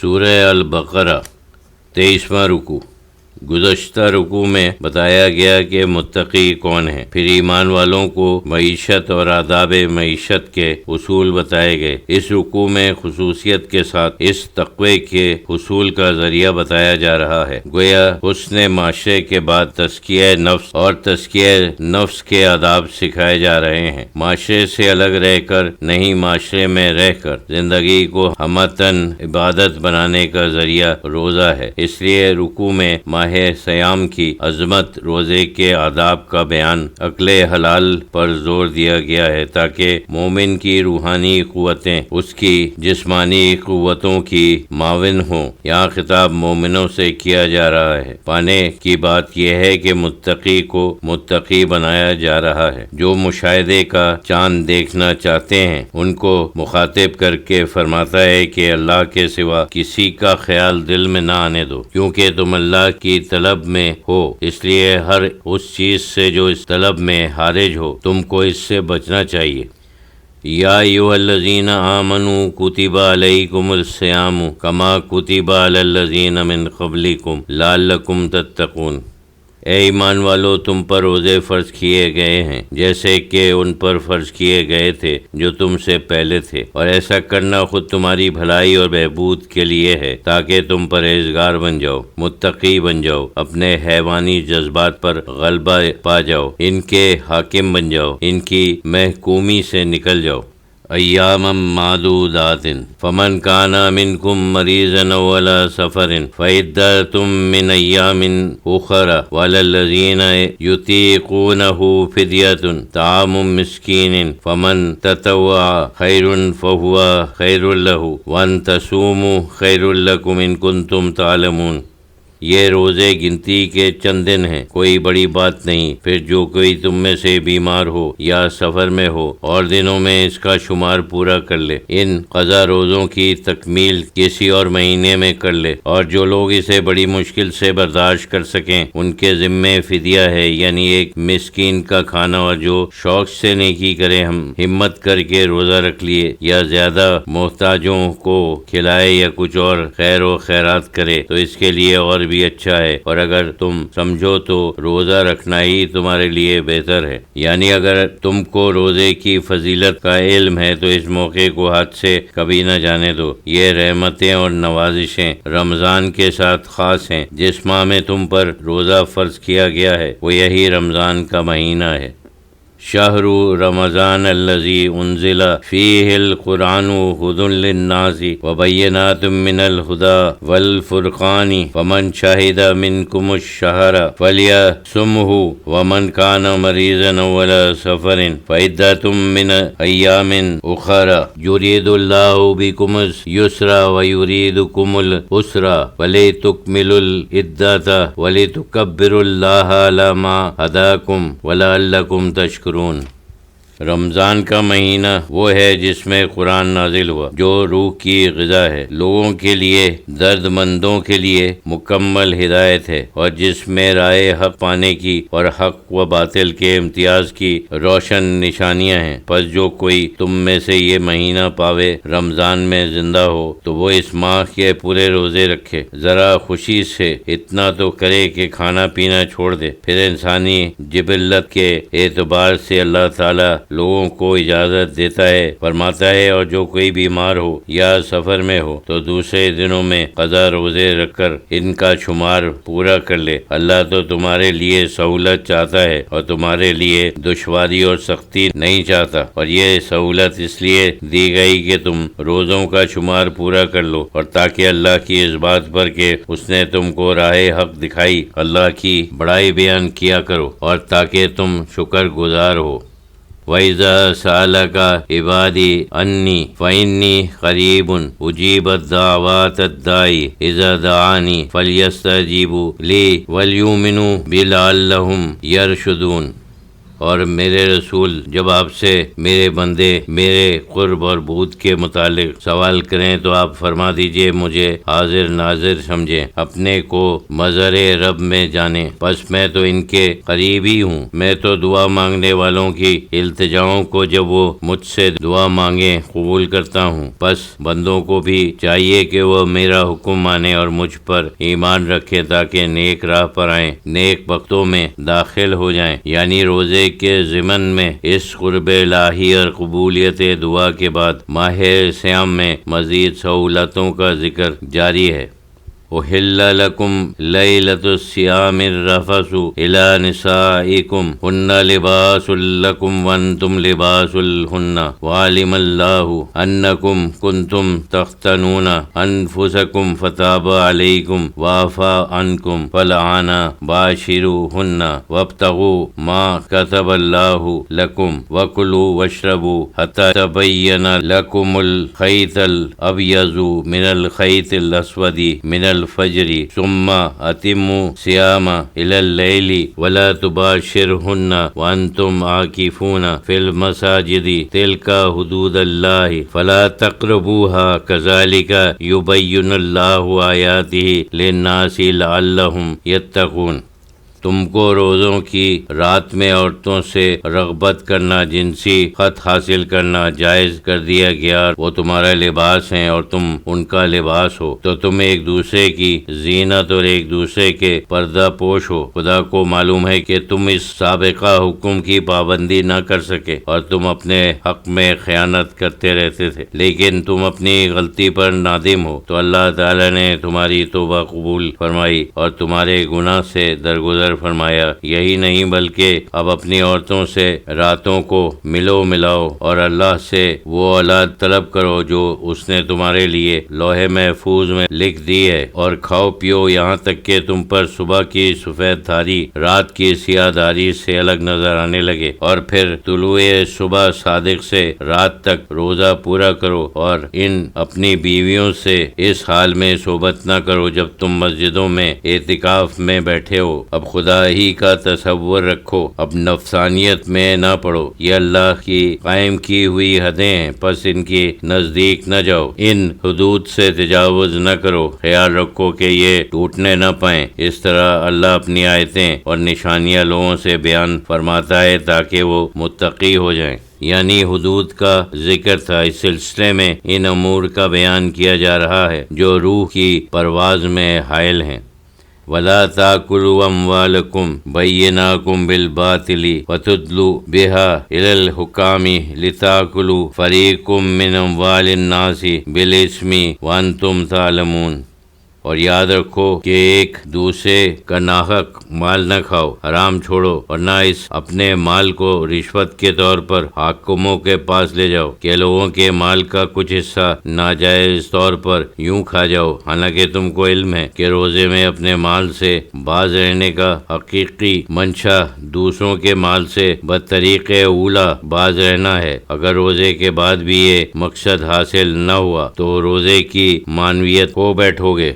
سورہ البقرہ 23واں رکوع۔ گزشتہ رکوع میں بتایا گیا کہ متقی کون ہیں، پھر ایمان والوں کو معیشت اور آداب معیشت کے اصول بتائے گئے۔ اس رکوع میں خصوصیت کے ساتھ اس تقوی کے حصول کا ذریعہ بتایا جا رہا ہے۔ گویا حسن معاشرے کے بعد تزکیہ نفس اور تزکیہ نفس کے آداب سکھائے جا رہے ہیں۔ معاشرے سے الگ رہ کر نہیں، معاشرے میں رہ کر زندگی کو ہمتن عبادت بنانے کا ذریعہ روزہ ہے۔ اس لیے رکوع میں ماہ سیام کی عظمت، روزے کے آداب کا بیان، اکل حلال پر زور دیا گیا ہے تاکہ مومن کی روحانی قوتیں اس کی جسمانی قوتوں کی معاون ہوں۔ یہاں خطاب مومنوں سے کیا جا رہا ہے۔ پانے کی بات یہ ہے کہ متقی کو متقی بنایا جا رہا ہے۔ جو مشاہدے کا چاند دیکھنا چاہتے ہیں ان کو مخاطب کر کے فرماتا ہے کہ اللہ کے سوا کسی کا خیال دل میں نہ آنے دو، کیونکہ تم اللہ کی طلب میں ہو، اس لیے ہر اس چیز سے جو اس طلب میں حارج ہو تم کو اس سے بچنا چاہیے۔ یا ایھا الذین آمنوا کتب علیکم الصیام کما کتب علی الذین من قبلکم لعلکم تتقون۔ اے ایمان والو، تم پر روزے فرض کیے گئے ہیں جیسے کہ ان پر فرض کیے گئے تھے جو تم سے پہلے تھے، اور ایسا کرنا خود تمہاری بھلائی اور بہبود کے لیے ہے تاکہ تم پرہیزگار بن جاؤ، متقی بن جاؤ، اپنے حیوانی جذبات پر غلبہ پا جاؤ، ان کے حاکم بن جاؤ، ان کی محکومی سے نکل جاؤ۔ ایاما معدودات فمن کان منکم مریضا او علی سفر فعدۃ من ایام اخر وعلی الذین یطیقونہ فدیۃ طعام مسکین فمن تطوع خیر فہو خیر لہ وان تصوموا خیر لکم ان کنتم تعلمون۔ یہ روزے گنتی کے چند دن ہیں، کوئی بڑی بات نہیں۔ پھر جو کوئی تم میں سے بیمار ہو یا سفر میں ہو اور دنوں میں اس کا شمار پورا کر لے، ان قضا روزوں کی تکمیل کسی اور مہینے میں کر لے، اور جو لوگ اسے بڑی مشکل سے برداشت کر سکیں ان کے ذمے فدیہ ہے، یعنی ایک مسکین کا کھانا، اور جو شوق سے نیکی کرے، ہم ہمت کر کے روزہ رکھ لیے یا زیادہ محتاجوں کو کھلائے یا کچھ اور خیر و خیرات کرے تو اس کے لیے اور بھی اچھا ہے، اور اگر تم سمجھو تو روزہ رکھنا ہی تمہارے لیے بہتر ہے۔ یعنی اگر تم کو روزے کی فضیلت کا علم ہے تو اس موقع کو ہاتھ سے کبھی نہ جانے دو۔ یہ رحمتیں اور نوازشیں رمضان کے ساتھ خاص ہیں۔ جس ماہ میں تم پر روزہ فرض کیا گیا ہے وہ یہی رمضان کا مہینہ ہے۔ شہر رمضان الذی انزل فیہ القرآن ھدی للناس وبینات من الھدی والفرقان فمن شہد منکم الشہر فلیصمہ ومن کان مریضا او علی سفر فعدۃ من ایام اخر یرید اللہ بکم الیسر ویریدکم العسر ولتکملوا العدۃ ولتکبروا اللہ علی ما ھداکم ولعلکم تشکرون۔ رمضان کا مہینہ وہ ہے جس میں قرآن نازل ہوا، جو روح کی غذا ہے، لوگوں کے لیے، درد مندوں کے لیے مکمل ہدایت ہے، اور جس میں رائے حق پانے کی اور حق و باطل کے امتیاز کی روشن نشانیاں ہیں۔ پس جو کوئی تم میں سے یہ مہینہ پاوے رمضان میں زندہ ہو تو وہ اس ماہ کے پورے روزے رکھے، ذرا خوشی سے اتنا تو کرے کہ کھانا پینا چھوڑ دے۔ پھر انسانی جبلت کے اعتبار سے اللہ تعالیٰ لوگوں کو اجازت دیتا ہے، فرماتا ہے، اور جو کوئی بیمار ہو یا سفر میں ہو تو دوسرے دنوں میں قضا روزے رکھ کر ان کا شمار پورا کر لے۔ اللہ تو تمہارے لیے سہولت چاہتا ہے اور تمہارے لیے دشواری اور سختی نہیں چاہتا، اور یہ سہولت اس لیے دی گئی کہ تم روزوں کا شمار پورا کر لو، اور تاکہ اللہ کی اس بات پر کہ اس نے تم کو راہ حق دکھائی اللہ کی بڑائی بیان کیا کرو، اور تاکہ تم شکر گزار ہو۔ وَإِذَا سَأَلَكَ عِبَادِي عَنِّي فَإِنِّي قَرِيبٌ أُجِيبُ دَعْوَةَ الدَّاعِ إِذَا دَعَانِ فَلْيَسْتَجِيبُوا لِي وَلْيُؤْمِنُوا بِي لَعَلَّهُمْ يَرْشُدُونَ۔ اور میرے رسول جب آپ سے میرے بندے میرے قرب اور بود کے متعلق سوال کریں تو آپ فرما دیجئے مجھے حاضر ناظر سمجھیں، اپنے کو مظہر رب میں جانیں، پس میں تو ان کے قریب ہی ہوں۔ میں تو دعا مانگنے والوں کی التجاؤں کو جب وہ مجھ سے دعا مانگیں قبول کرتا ہوں، پس بندوں کو بھی چاہیے کہ وہ میرا حکم مانیں اور مجھ پر ایمان رکھیں تاکہ نیک راہ پر آئیں، نیک وقتوں میں داخل ہو جائیں، یعنی روزے کے ضمن میں اس قرب الہی اور قبولیت دعا کے بعد ماہ صیام میں مزید سہولتوں کا ذکر جاری ہے۔ احل لکم لیلۃ الصیام الرفث الی نسائکم ہن لباس لکم وانتم لباس لہن وعلم اللہ انکم کنتم تختنون انفسکم فتاب علیکم وعفا عنکم فالآن باشروہن وابتغوا ما کتب اللہ لکم وکلوا واشربوا حتی تبین لکم الخیط الابیض من الخیط الاسود من الفجر ثم اتموا صیام الی اللیل ولا تباشرہن وانتم عاکفون فی المساجد تلک حدود اللہ فلا تقربوها کذالک یبین اللہ آیاتہ للناس لعلہم یتقون۔ تم کو روزوں کی رات میں عورتوں سے رغبت کرنا، جنسی خط حاصل کرنا جائز کر دیا گیا، وہ تمہارا لباس ہیں اور تم ان کا لباس ہو، تو تم ایک دوسرے کی زینت اور ایک دوسرے کے پردہ پوش ہو۔ خدا کو معلوم ہے کہ تم اس سابقہ حکم کی پابندی نہ کر سکے اور تم اپنے حق میں خیانت کرتے رہتے تھے، لیکن تم اپنی غلطی پر نادم ہو تو اللہ تعالی نے تمہاری توبہ قبول فرمائی اور تمہارے گناہ سے درگزر فرمایا۔ یہی نہیں بلکہ اب اپنی عورتوں سے راتوں کو ملو ملاؤ اور اللہ سے وہ اولاد طلب کرو جو اس نے تمہارے لیے لوح محفوظ میں لکھ دی ہے، اور کھاؤ پیو یہاں تک کہ تم پر صبح کی سفید دھاری رات کی سیاہ دھاری سے الگ نظر آنے لگے، اور پھر طلوع صبح صادق سے رات تک روزہ پورا کرو، اور ان اپنی بیویوں سے اس حال میں صحبت نہ کرو جب تم مسجدوں میں اعتکاف میں بیٹھے ہو۔ اب خدا ہی کا تصور رکھو، اب نفسانیت میں نہ پڑو، یہ اللہ کی قائم کی ہوئی حدیں ہیں، پس ان کی نزدیک نہ جاؤ، ان حدود سے تجاوز نہ کرو، خیال رکھو کہ یہ ٹوٹنے نہ پائیں۔ اس طرح اللہ اپنی آیتیں اور نشانیاں لوگوں سے بیان فرماتا ہے تاکہ وہ متقی ہو جائیں، یعنی حدود کا ذکر تھا۔ اس سلسلے میں ان امور کا بیان کیا جا رہا ہے جو روح کی پرواز میں حائل ہیں۔ وَلَا تَأْكُلُوا أَمْوَالَكُمْ بَيِّنَاكُمْ بِالْبَاطِلِ وَتُدْلُوا بِهَا إِلَى الْحُكَامِ لِتَأْكُلُوا فَرِيقٌ مِّنْ أَمْوَالِ النَّاسِ بِالْإِثْمِ وَأَنْتُمْ تَعْلَمُونَ۔ اور یاد رکھو کہ ایک دوسرے کا ناحق مال نہ کھاؤ، حرام چھوڑو، اور نہ اس اپنے مال کو رشوت کے طور پر حاکموں کے پاس لے جاؤ کہ لوگوں کے مال کا کچھ حصہ ناجائز طور پر یوں کھا جاؤ، حالانکہ تم کو علم ہے کہ روزے میں اپنے مال سے باز رہنے کا حقیقی منشا دوسروں کے مال سے بطریق اولا باز رہنا ہے۔ اگر روزے کے بعد بھی یہ مقصد حاصل نہ ہوا تو روزے کی معنویت کھو بیٹھو گے۔